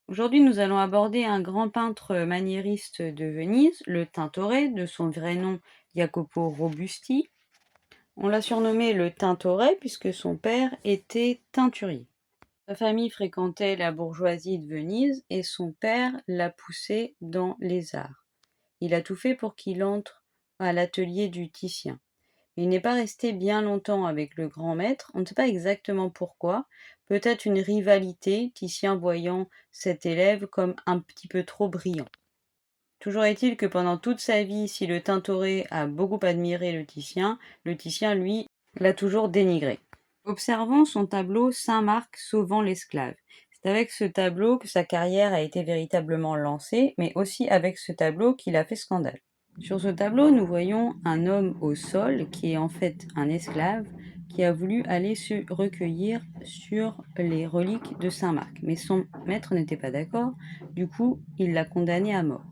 Aujourd'hui, nous allons aborder un grand peintre maniériste de Venise, le Tintoret, de son vrai nom Jacopo Robusti. On l'a surnommé le Tintoret puisque son père était teinturier. Sa famille fréquentait la bourgeoisie de Venise et son père l'a poussé dans les arts. Il a tout fait pour qu'il entre à l'atelier du Titien. Il n'est pas resté bien longtemps avec le grand maître, on ne sait pas exactement pourquoi, peut-être une rivalité, Titien voyant cet élève comme un petit peu trop brillant. Toujours est-il que pendant toute sa vie, si le Tintoret a beaucoup admiré le Titien, lui, l'a toujours dénigré. Observons son tableau Saint-Marc sauvant l'esclave. C'est avec ce tableau que sa carrière a été véritablement lancée, mais aussi avec ce tableau qu'il a fait scandale. Sur ce tableau, nous voyons un homme au sol qui est en fait un esclave qui a voulu aller se recueillir sur les reliques de Saint-Marc. Mais son maître n'était pas d'accord, du coup, il l'a condamné à mort.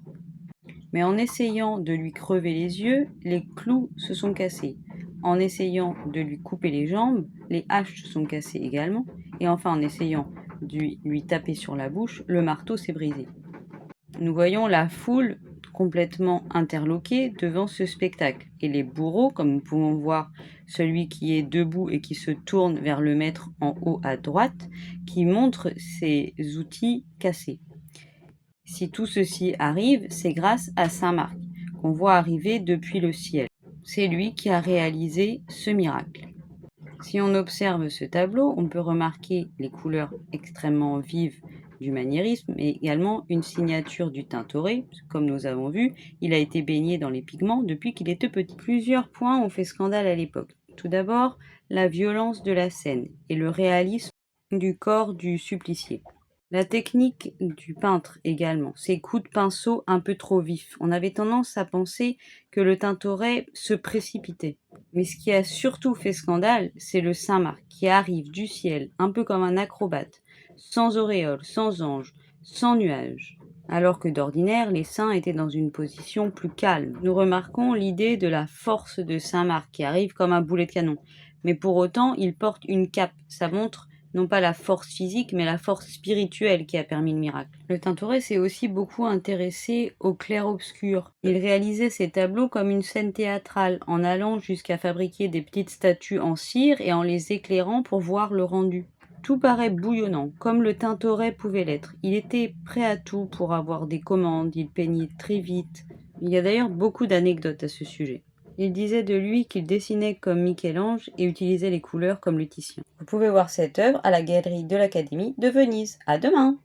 Mais en essayant de lui crever les yeux, les clous se sont cassés. En essayant de lui couper les jambes, les haches se sont cassées également. Et enfin, en essayant de lui taper sur la bouche, le marteau s'est brisé. Nous voyons la foule complètement interloquée devant ce spectacle. Et les bourreaux, comme nous pouvons voir celui qui est debout et qui se tourne vers le maître en haut à droite, qui montre ses outils cassés. Si tout ceci arrive, c'est grâce à Saint Marc, qu'on voit arriver depuis le ciel. C'est lui qui a réalisé ce miracle. Si on observe ce tableau, on peut remarquer les couleurs extrêmement vives du maniérisme, mais également une signature du Tintoret. Comme nous avons vu, il a été baigné dans les pigments depuis qu'il était petit. Plusieurs points ont fait scandale à l'époque. Tout d'abord, la violence de la scène et le réalisme du corps du supplicié. La technique du peintre également, ses coups de pinceau un peu trop vifs. On avait tendance à penser que le Tintoret se précipitait. Mais ce qui a surtout fait scandale, c'est le Saint-Marc qui arrive du ciel, un peu comme un acrobate, sans auréole, sans ange, sans nuage. Alors que d'ordinaire, les saints étaient dans une position plus calme. Nous remarquons l'idée de la force de Saint-Marc qui arrive comme un boulet de canon. Mais pour autant, il porte une cape. Ça montre non pas la force physique, mais la force spirituelle qui a permis le miracle. Le Tintoret s'est aussi beaucoup intéressé au clair-obscur. Il réalisait ses tableaux comme une scène théâtrale, en allant jusqu'à fabriquer des petites statues en cire et en les éclairant pour voir le rendu. Tout paraît bouillonnant, comme le Tintoret pouvait l'être. Il était prêt à tout pour avoir des commandes, il peignait très vite. Il y a d'ailleurs beaucoup d'anecdotes à ce sujet. Il disait de lui qu'il dessinait comme Michel-Ange et utilisait les couleurs comme le Titien. Vous pouvez voir cette œuvre à la galerie de l'Académie de Venise. À demain!